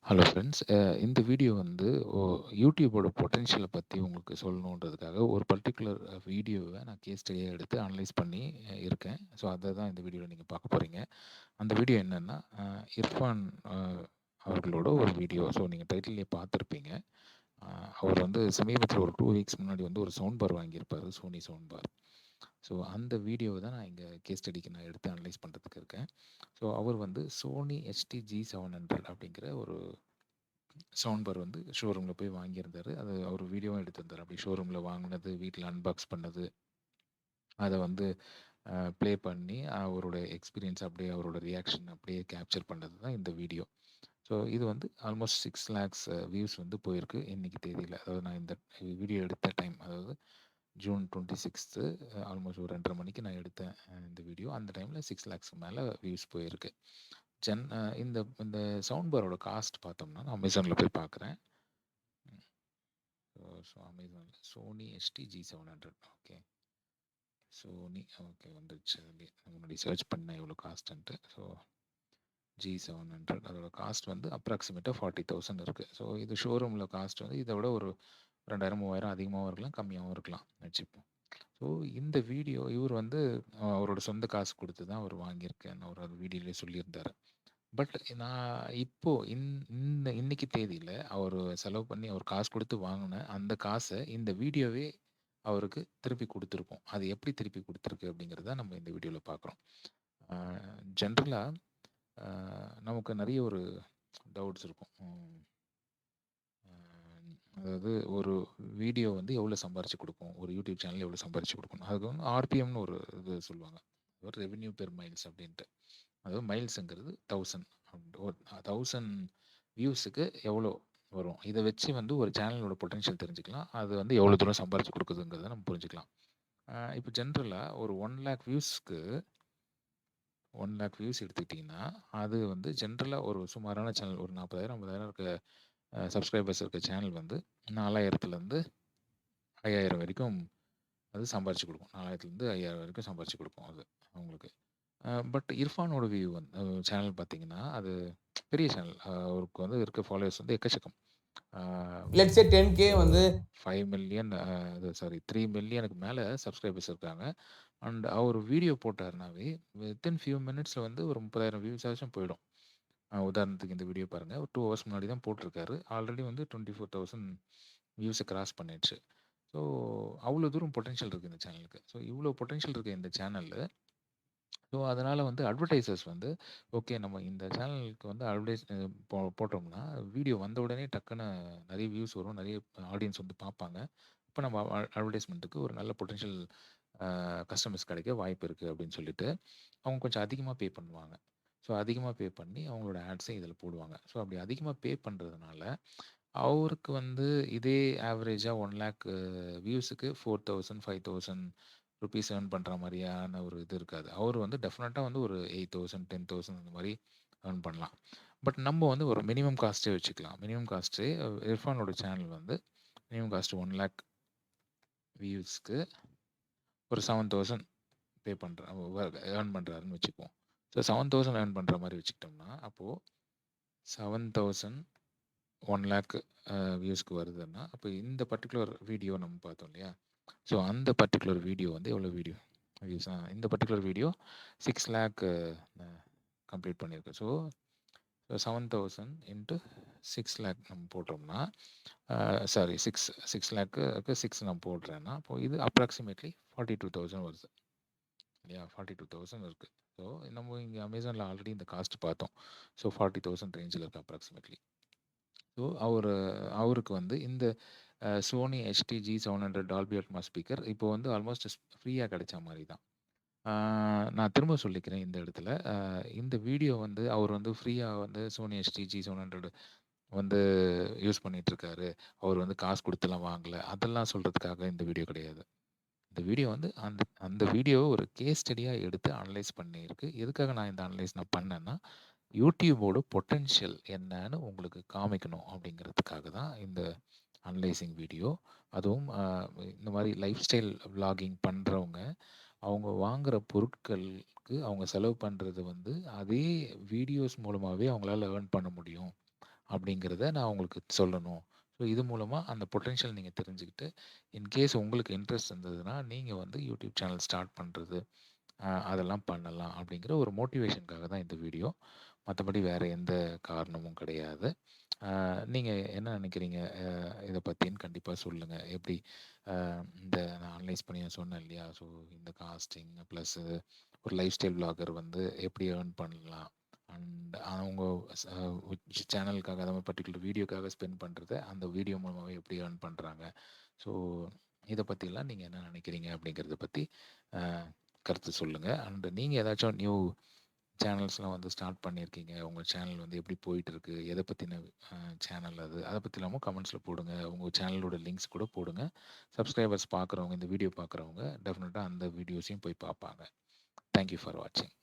Hello friends. இந்த video வந்து யூடியூபோட பொட்டன்ஷியல பத்தி உங்களுக்கு சொல்லணுன்றதுக்காக ஒரு பர்ட்டிகுலர் வீடியோவ நான் கேஸ் ஸ்டடியா எடுத்து அனலைஸ் பண்ணி இருக்கேன். ஸோ அத தான் இந்த வீடியோல நீங்க பார்க்க போறீங்க. அந்த வீடியோ என்னன்னா, இர்ஃபான் அ அவர்களோட ஒரு வீடியோ. ஸோ நீங்க டைட்டில்லயே பார்த்துருப்பீங்க. அ அவர் வந்து சமீபத்தில ஒரு 2 வீக்ஸ் முன்னாடி வந்து ஒரு சவுண்ட் பார் வாங்கியிருப்பாரு. Sony sound bar. ஸோ அந்த வீடியோவ தான் நான் இங்க கேஸ் ஸ்டடிக்கு நான் எடுத்து அனலைஸ் பண்றதுக்கு இருக்கேன். ஸோ அவர் வந்து Sony HT-G700 அப்படிங்கிற ஒரு சவுண்ட் பார் வந்து ஷோரூம்ல போய் வாங்கியிருந்தாரு. அது அவர் வீடியோவும் எடுத்திருந்தாரு. அப்படி ஷோரூம்ல வாங்குனது, வீட்ல அன்பாக்ஸ் பண்ணது, அத வந்து ப்ளே பண்ணி அவரோட எக்ஸ்பீரியன்ஸ் அப்படியே அவரோட ரியாக்ஷன் அப்படியே கேப்சர் பண்ணது தான் இந்த வீடியோ. ஸோ இது வந்து ஆல்மோஸ்ட் 6 லேக்ஸ் வியூஸ் வந்து போயிருக்கு இன்னைக்கு தேதியில. அதாவது நான் இந்த வீடியோ எடுத்த டைம், அதாவது ஜூன் 26 ஆல்மோஸ்ட் ஒரு 2:30 மணிக்கு நான் எடுத்தேன் இந்த வீடியோ. அந்த டைம்ல 6 லேக்ஸ்க்கு மேல வியூஸ் போயிருக்கு. இந்த இந்த சவுண்ட் பாரோட காஸ்ட் பார்த்தோம்னா, நான் அமேசான்ல போய் பார்க்குறேன். ஸோ அமேசான்ல Sony HT-G700 okay. Sony okay வந்துருச்சு. அதுலயே முன்னாடி சர்ச் பண்ணேன் எவ்வளோ காஸ்ட்டுன்ட்டு. ஸோ G700 அதோட காஸ்ட் வந்து அப்ராக்ஸிமேட்டா 40,000 இருக்கு. ஸோ இது ஷோரூம்ல காஸ்ட் வந்து இத விட ஒரு 2000, 3000 அதிகமாவும் இருக்கலாம், கம்மியாவும் இருக்கலாம் வச்சுப்போம். ஸோ இந்த வீடியோ இவர் வந்து அவரோட சொந்த காசு குடுத்து தான் அவர் வாங்கியிருக்கேன்னு அவர் அது வீடியோலயே சொல்லியிருந்தாரு. பட் நான் இப்போ இன்னைக்கு தேதியில அவரு செலவு பண்ணி அவர் காசு குடுத்து வாங்குன அந்த காச இந்த வீடியோவே அவருக்கு திருப்பி குடுத்துருக்கும். அது எப்படி திருப்பி குடுத்துருக்கு அப்படிங்கிறத நம்ம இந்த வீடியோல பார்க்குறோம். ஆ ஜென்ரலா அ நமக்கு நெறைய ஒரு டவுட்ஸ் இருக்கும். அ அதாவது ஒரு வீடியோ வந்து எவ்வளோ சம்பாரிச்சு குடுக்கும்? ஒரு யூடியூப் சேனல் எவ்வளோ சம்பாரிச்சு குடுக்கும்? அதுக்கு வந்து ஆர்பிஎம்னு ஒரு இது சொல்லுவாங்க. ஒரு ரெவென்யூ பெர் மைல்ஸ் அப்படின்ட்டு. அதாவது மைல்ஸ்ங்கிறது 1000 ஒரு 1000 வியூஸுக்கு எவ்வளோ வரும்? இத வச்சு வந்து ஒரு சேனலோட பொட்டன்ஷியல் தெரிஞ்சுக்கலாம். அது வந்து எவ்வளோ தூரம் சம்பாரிச்சு குடுக்குதுங்கிறத நம்ம புரிஞ்சுக்கலாம். இப்போ ஜென்ரலா ஒரு 1,00,000 வியூஸ்க்கு 1,00,000 வியூஸ் எடுத்துக்கிட்டீங்கன்னா, அது வந்து ஜென்ரலா ஒரு சுமாரான சேனல் ஒரு 40,000, 50,000 இருக்க சப்ஸ்கிரைபர்ஸ் இருக்க சேனல் வந்து 4,000லேருந்து 5,000 வரைக்கும் அது சம்பாரிச்சு குடுக்கும். 4,000லேருந்து 5,000 வரைக்கும் சம்பாரிச்சு குடுக்கும் அது அவங்களுக்கு. பட் இர்ஃபானோட வியூ வந்து சேனல் பார்த்தீங்கன்னா, அது பெரிய சேனல். அவருக்கு வந்து இருக்க ஃபாலோவர்ஸ் வந்து எக்கச்சக்கம். ஆ லெட்ஸ் சே 10K வந்து 5,000,000 அது சாரி 3,000,000க்கு மேல சப்ஸ்கிரைபர்ஸ் இருக்காங்க. அண்ட் அவர் வீடியோ போட்டாருனாவே, வித்தின் ஃபியூ மினிட்ஸ்ல வந்து ஒரு 30,000 வியூஸ் ஆச்சும் போயிடும். உதாரணத்துக்கு இந்த வீடியோ பாருங்க. ஒரு 2 ஹவர்ஸ் முன்னாடி தான் போட்டிருக்காரு. ஆல்ரெடி வந்து 24,000 வியூஸ கிராஸ் பண்ணிடுச்சு. ஸோ அவ்வளோ தூரம் பொட்டன்ஷியல் இருக்கு இந்த சேனலுக்கு. ஸோ இவ்வளோ பொட்டன்ஷியல் இருக்க இந்த சேனல்ல ஸோ, அதனால வந்து அட்வர்டைசர்ஸ் வந்து, ஓகே நம்ம இந்த சேனலுக்கு வந்து அட்வர்டைஸ் போட்டோம்னா, வீடியோ வந்த உடனே டக்குனு நெறைய வியூஸ் வரும். நெறைய ஆடியன்ஸ் வந்து பார்ப்பாங்க. அப்ப நம்ம அட்வர்டைஸ்மென்ட்க்கு ஒரு நல்ல பொட்டன்ஷியல் கஸ்டமர்ஸ் கிடைக்க வாய்ப்பு இருக்கு அப்படின்னு சொல்லிட்டு, அவங்க கொஞ்சம் அதிகமா பே பண்ணுவாங்க. ஸோ, அதிகமா பே பண்ணி அவங்களோட ஆட்ஸ இதில போடுவாங்க. ஸோ, அப்படி அதிகமா பே பண்றதுனால, அவருக்கு வந்து இதே ஆவரேஜா 1,00,000 வியூஸுக்கு 4,000, 5,000 ருப்பீஸ் ஏர்ன் பண்ற மாரியான ஒரு இது இருக்காது. அவரு வந்து டெஃபினட்டா வந்து ஒரு 8,000, 10,000 அந்த மாரி ஏர்ன் பண்ணலாம். பட் நம்ம வந்து ஒரு மினிமம் காஸ்ட்டே வச்சுக்கலாம். மினிமம் காஸ்ட்டே இர்ஃபானோட சேனல் வந்து மினிமம் காஸ்ட் 1,00,000 வியூஸ்க்கு ஒரு 7,000 பே பண்ற ஏர்ன் பண்றாருன்னு வச்சுக்குவோம். ஸோ 7,000 ஏர்ன் பண்ற மாரி வச்சுக்கிட்டோம்னா, அப்போ 7,000 1,00,000 வியூஸ்க்கு வருதுன்னா, அப்ப இந்த பர்ட்டிகுலர் வீடியோ நம்ம பார்த்தோம் இல்லையா? ஸோ அந்த பர்ட்டிகுலர் வீடியோ வந்து எவ்வளோ வியூஸ் இந்த பர்ட்டிகுலர் வீடியோ 6,00,000 அ கம்ப்ளீட் பண்ணியிருக்கு. ஸோ 7,000 இன்டு 6,00,000 நம்ம போட்டோம்னா, சாரி 6,00,000க்கு 6 நான் போடுறேன்னா, அப்போ இது அப்ராக்ஸிமேட்லி 42,000 வருது. இல்லையா? 42,000 இருக்கு. ஸோ நம்ம இங்க அமேசான்ல ஆல்ரெடி இந்த காஸ்ட் பார்த்தோம். ஸோ 40,000 ரேஞ்சில இருக்கு அப்ராக்ஸிமேட்லி. ஸோ அவருக்கு வந்து இந்த Sony HT-G700 Dolby Atmos speaker இப்போ வந்து ஆல்மோஸ்ட் ஃப்ரீயா கிடைச்ச மாரி தான். ஆ நான் திரும்ப சொல்லிக்கிறேன் இந்த இடத்துல. இந்த வீடியோ வந்து அவர் வந்து ஃப்ரீயா வந்து Sony HT-G700 வந்து யூஸ் பண்ணிட்டுருக்காரு. அவர் வந்து காசு குடுத்துலாம் வாங்கல. அதெல்லாம் சொல்றதுக்காக இந்த வீடியோ கிடையாது. இந்த வீடியோ வந்து அந்த அந்த வீடியோவ ஒரு கேஸ் ஸ்டடியா எடுத்து அனலைஸ் பண்ணியிருக்கு. எதுக்காக நான் இந்த அனலைஸ் நான் பண்ணேன்னா, யூடியூபோட பொட்டன்ஷியல் என்னன்னு உங்களுக்கு காமிக்கணும் அப்படிங்கிறதுக்காக தான் இந்த அனலைசிங் வீடியோ. அதுவும் இந்த மாரி லைஃப் ஸ்டைல் விளாகிங் பண்றவங்க, அவங்க வாங்குற பொருட்களுக்கு அவங்க செலவு பண்றது வந்து, அதே வீடியோஸ் மூலமாவே அவங்களால ஏர்ன் பண்ண முடியும். அப்படிங்கிறத நான் உங்களுக்கு சொல்லணும். ஸோ இது மூலமா அந்த பொட்டன்ஷியல் நீங்க தெரிஞ்சுக்கிட்டு, இன்கேஸ் உங்களுக்கு இன்ட்ரெஸ்ட் இருந்ததுன்னா, நீங்க வந்து யூடியூப் சேனல் ஸ்டார்ட் பண்றது, அதெல்லாம் பண்ணலாம் அப்படிங்கிற ஒரு மோட்டிவேஷனுக்காக தான் இந்த வீடியோ. மத்தபடி வேற எந்த காரணமும் கிடையாது. நீங்க என்ன நினைக்கிறீங்க? இத பத்தின்னு கண்டிப்பா சொல்லுங்க. எப்படி இந்த நான் அனலைஸ் பண்ணி நான் சொன்னேன் இல்லையா? ஸோ இந்த காஸ்டிங் ப்ளஸ் ஒரு லைஃப் ஸ்டைல் விளாகர் வந்து எப்படி ஏர்ன் பண்ணலாம்? அண்ட் அவங்க சேனலுக்காக அந்த மாதிரி பர்ட்டிகுலர் வீடியோக்காக ஸ்பெண்ட் பண்ணுறத அந்த வீடியோ மூலமாகவே எப்படி ஏர்ன் பண்ணுறாங்க? ஸோ இதை பற்றிலாம் நீங்கள் என்ன நினைக்கிறீங்க அப்படிங்கிறத பற்றி கருத்து சொல்லுங்கள். அண்ட் நீங்கள் ஏதாச்சும் நியூ சேனல்ஸ்லாம் வந்து ஸ்டார்ட் பண்ணியிருக்கீங்க, உங்கள் சேனல் வந்து எப்படி போயிட்டுருக்கு, எதை பற்றின சேனல் அது, அதை பற்றிலாமும் கமெண்ட்ஸில் போடுங்க. உங்கள் சேனலோட லிங்க்ஸ் கூட போடுங்க. சப்ஸ்கிரைபர்ஸ் பார்க்குறவங்க, இந்த வீடியோ பார்க்குறவங்க டெஃபினட்டாக அந்த வீடியோஸையும் போய் பார்ப்பாங்க. தேங்க்யூ ஃபார் வாட்சிங்.